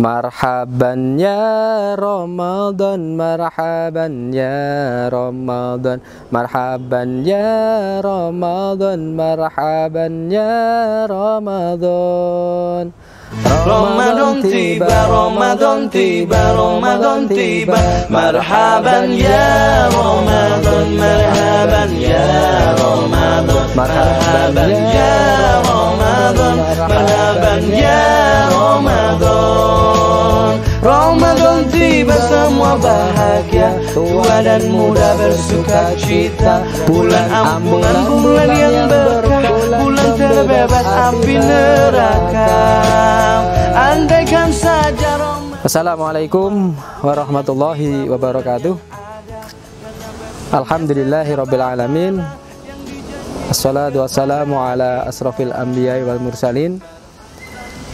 Marhaban ya Ramadan, marhaban ya Ramadan, marhaban ya Ramadan, marhaban ya Ramadan. Ramadan tiba, Ramadan tiba, Ramadan tiba. Marhaban ya Ramadan, marhaban ya Ramadan, marhaban ya Ramadan, marhaban ya Ramadan. Ramadan tiba, semua bahagia, tua dan muda bersuka cita. Bulan ampunan, bulan yang berkah, bulan terbebas api neraka. Andaikan saja Ramadan. Assalamualaikum warahmatullahi wabarakatuh. Alhamdulillahirabbil alamin. Assalatu wassalamu ala asrafil anbiya'i wal mursalin,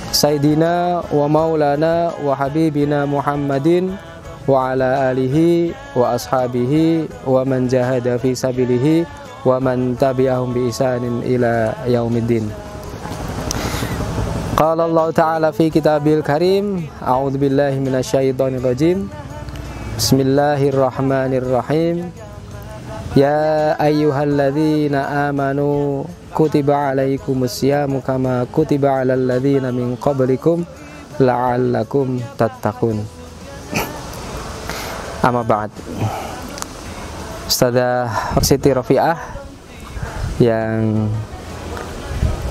Sayyidina wa maulana wa habibina Muhammadin wa ala alihi wa ashabihi wa man jahada fi sabilihi wa man tabi'ahum bi ihsanin ila yaumiddin. Qala Allah Ta'ala fi kitabil karim, a'udzu billahi minasyaitonir rajim. Bismillahirrahmanirrahim. Ya ayyuhalladzina amanu kutiba alaikumus syamu kama kutiba alal ladzina min qablikum la'allakum tattaqun. Amma ba'd. Ustadzah Siti Rafi'ah yang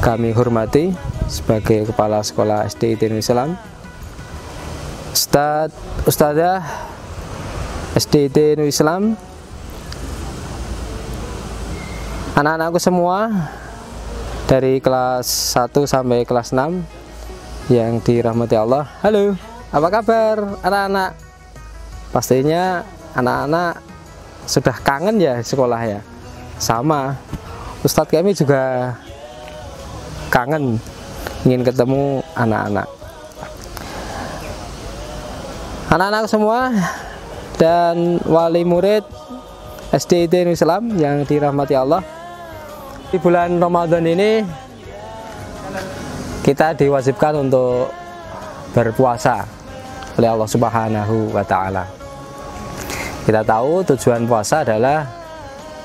kami hormati sebagai Kepala Sekolah SD Nurul Islam, Ustadzah SD Nurul Islam, anak-anakku semua dari kelas 1 sampai kelas 6 yang dirahmati Allah. Halo, apa kabar anak-anak? Pastinya anak-anak sudah kangen ya sekolah ya. Sama, Ustadz kami juga kangen, ingin ketemu anak-anak. Anak-anak semua dan wali murid SD Nurul Islam yang dirahmati Allah. Di bulan Ramadan ini kita diwajibkan untuk berpuasa oleh Allah Subhanahu wa Ta'ala. Kita tahu tujuan puasa adalah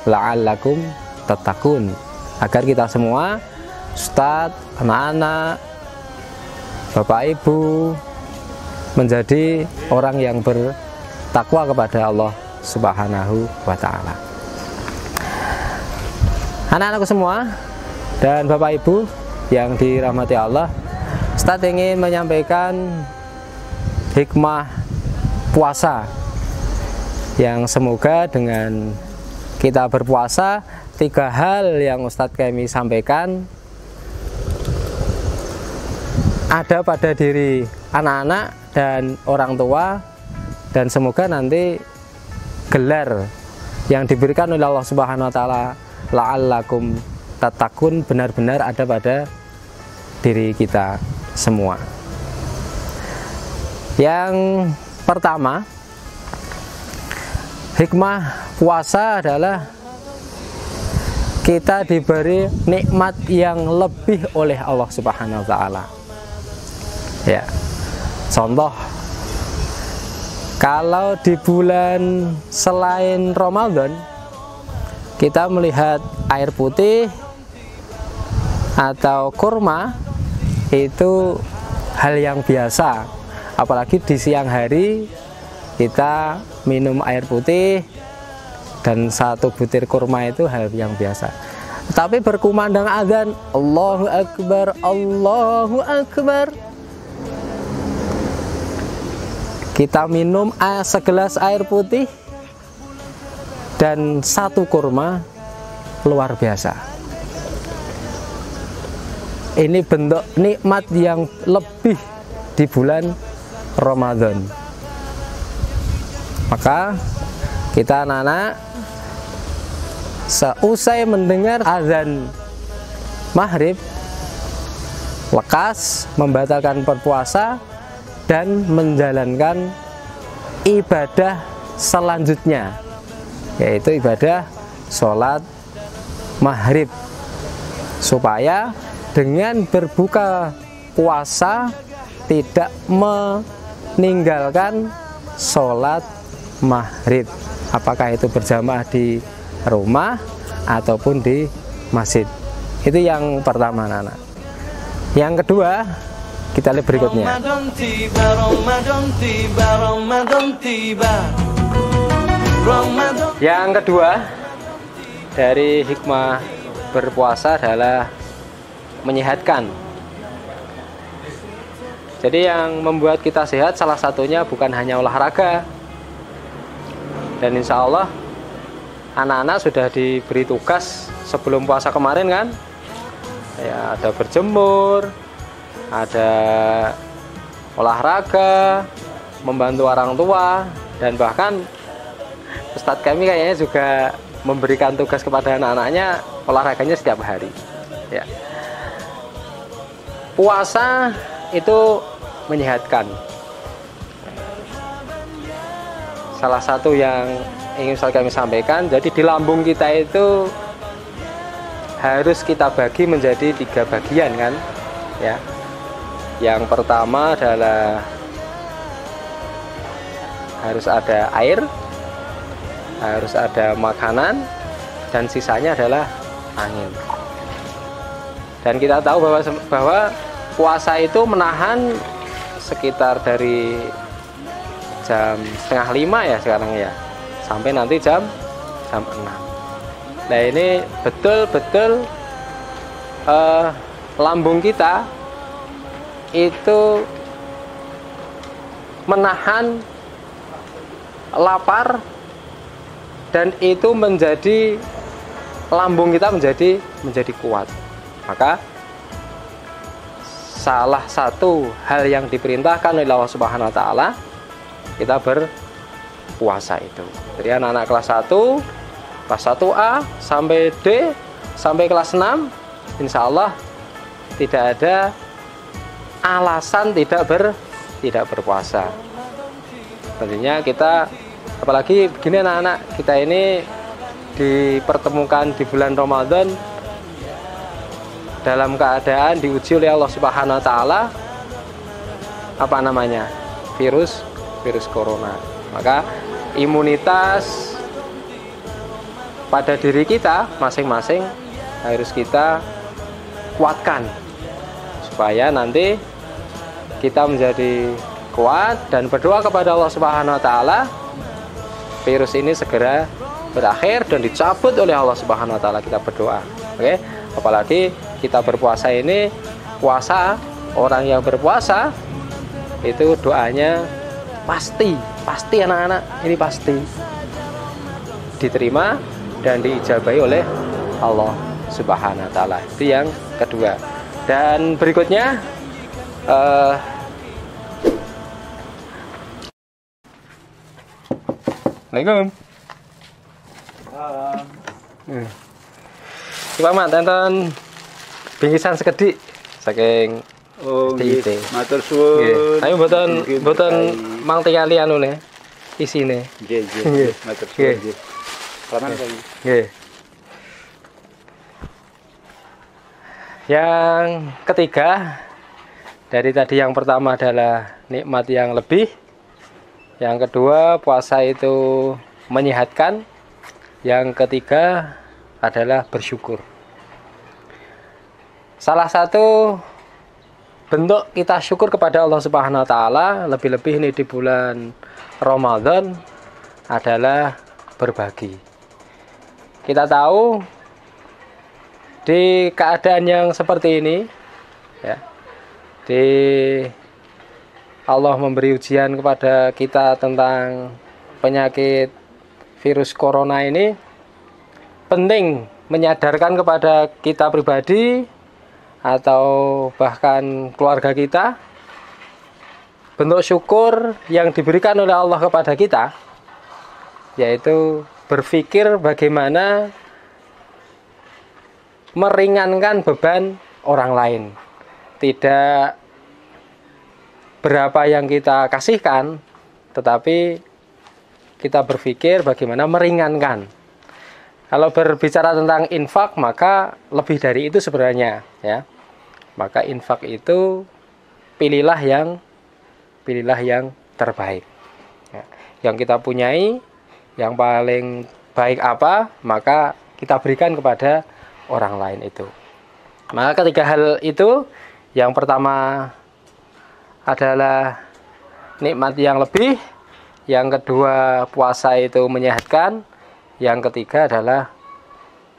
la'allakum tattaqun, agar kita semua, ustadz, anak-anak, bapak ibu, menjadi orang yang bertakwa kepada Allah Subhanahu wa Ta'ala. Anak-anakku semua dan bapak ibu yang dirahmati Allah, Ustadz ingin menyampaikan hikmah puasa yang semoga dengan kita berpuasa, 3 hal yang Ustadz kami sampaikan ada pada diri anak-anak dan orang tua, dan semoga nanti gelar yang diberikan oleh Allah Subhanahu wa Ta'ala la'allakum tattaqun benar-benar ada pada diri kita semua. Yang pertama, hikmah puasa adalah kita diberi nikmat yang lebih oleh Allah Subhanahu wa Ta'ala. Ya, contoh, kalau di bulan selain Ramadan kita melihat air putih atau kurma, itu hal yang biasa. Apalagi di siang hari kita minum air putih dan 1 butir kurma itu hal yang biasa. Tapi berkumandang azan Allahu Akbar, Allahu Akbar, kita minum segelas air putih dan 1 kurma, luar biasa. Ini bentuk nikmat yang lebih di bulan Ramadan. Maka kita anak-anak seusai mendengar azan maghrib, lekas membatalkan berpuasa dan menjalankan ibadah selanjutnya, yaitu ibadah sholat maghrib, supaya dengan berbuka puasa tidak ninggalkan sholat maghrib, apakah itu berjamaah di rumah ataupun di masjid. Itu yang pertama, anak-anak. Yang kedua, kita lihat berikutnya. Ramadan tiba, Ramadan tiba, Ramadan tiba. Ramadan. Yang kedua dari hikmah berpuasa adalah menyehatkan. Jadi yang membuat kita sehat salah satunya bukan hanya olahraga. Dan insya Allah anak-anak sudah diberi tugas sebelum puasa kemarin kan, ya, ada berjemur, ada olahraga, membantu orang tua, dan bahkan Ustadz kami kayaknya juga memberikan tugas kepada anak-anaknya olahraganya setiap hari. Ya. Puasa itu menyehatkan. Salah satu yang ingin kami sampaikan, jadi di lambung kita itu harus kita bagi menjadi 3 bagian kan, ya. Yang pertama adalah harus ada air, harus ada makanan, dan sisanya adalah angin. Dan kita tahu bahwa puasa itu menahan sekitar dari jam 4:30 ya sekarang ya, sampai nanti jam 6. Nah ini betul-betul lambung kita itu menahan lapar, dan itu menjadi lambung kita menjadi kuat. Maka salah satu hal yang diperintahkan oleh Allah Subhanahu wa taala, kita berpuasa itu. Jadi anak-anak kelas 1, kelas 1A sampai D sampai kelas 6, insya Allah tidak ada alasan tidak berpuasa. Tentunya kita, apalagi begini anak-anak, kita ini dipertemukan di bulan Ramadan dalam keadaan diuji oleh Allah Subhanahu wa taala virus corona. Maka imunitas pada diri kita masing-masing harus kita kuatkan supaya nanti kita menjadi kuat dan berdoa kepada Allah Subhanahu wa taala virus ini segera berakhir dan dicabut oleh Allah Subhanahu wa taala. Kita berdoa. Oke? Apalagi kita berpuasa ini, puasa, orang yang berpuasa itu doanya pasti anak-anak, ini pasti diterima dan diijabahi oleh Allah Subhanahu wa taala. Itu yang kedua. Dan berikutnya Assalamualaikum. Coba mak tonton bingkisan sekedik saking nggih. Matur suwun. Ayo mboten mang tingali anune isine. Nggih. Matur suwun nggih. Selamat pagi. Nggih. Yang ketiga, dari tadi yang pertama adalah nikmat yang lebih. Yang kedua, puasa itu menyehatkan. Yang ketiga adalah bersyukur. Salah satu bentuk kita syukur kepada Allah Subhanahu wa taala, lebih-lebih ini di bulan Ramadan, adalah berbagi. Kita tahu di keadaan yang seperti ini, ya, Allah memberi ujian kepada kita tentang penyakit virus corona ini, penting menyadarkan kepada kita pribadi atau bahkan keluarga kita bentuk syukur yang diberikan oleh Allah kepada kita, yaitu berpikir bagaimana meringankan beban orang lain. Tidak berapa yang kita kasihkan, tetapi kita berpikir bagaimana meringankan. Kalau berbicara tentang infak, maka lebih dari itu sebenarnya, ya. Maka infak itu pilihlah yang pilihlah yang terbaik. Ya, yang kita punyai, yang paling baik apa, maka kita berikan kepada orang lain itu. Maka ketiga hal itu, yang pertama adalah nikmat yang lebih, yang kedua puasa itu menyehatkan, yang ketiga adalah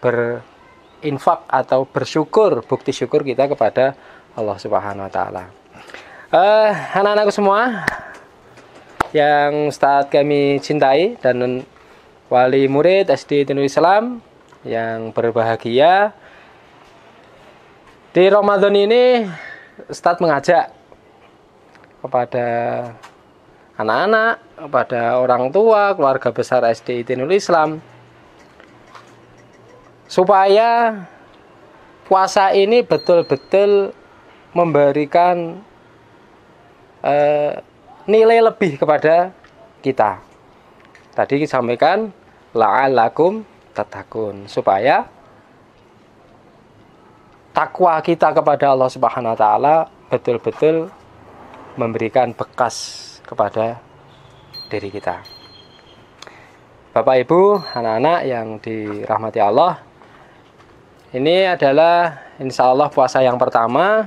berinfak atau bersyukur, bukti syukur kita kepada Allah Subhanahu wa taala. Anak-anakku semua yang Ustadz kami cintai dan wali murid SD Tinul Islam yang berbahagia, di Ramadan ini Ustadz mengajak kepada anak-anak, kepada orang tua, keluarga besar SD Tinul Islam, supaya puasa ini betul-betul memberikan nilai lebih kepada kita. Tadi disampaikan la'allakum tattaqun, supaya takwa kita kepada Allah Subhanahu wa taala betul-betul memberikan bekas kepada diri kita. Bapak Ibu, anak-anak yang dirahmati Allah, ini adalah insya Allah puasa yang pertama.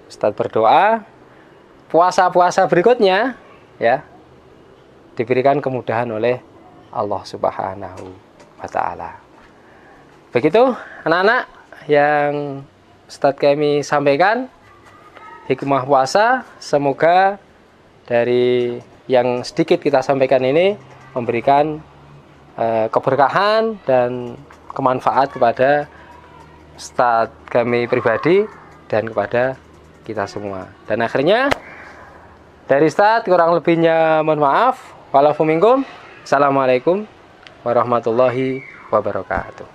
Ustadz berdoa puasa-puasa berikutnya ya diberikan kemudahan oleh Allah Subhanahu wa taala. Begitu anak-anak yang Ustadz kami sampaikan hikmah puasa, semoga dari yang sedikit kita sampaikan ini memberikan keberkahan dan kemanfaat kepada Ustadz kami pribadi dan kepada kita semua. Dan akhirnya dari Ustadz kurang lebihnya mohon maaf. Walafu minkum. Assalamualaikum warahmatullahi wabarakatuh.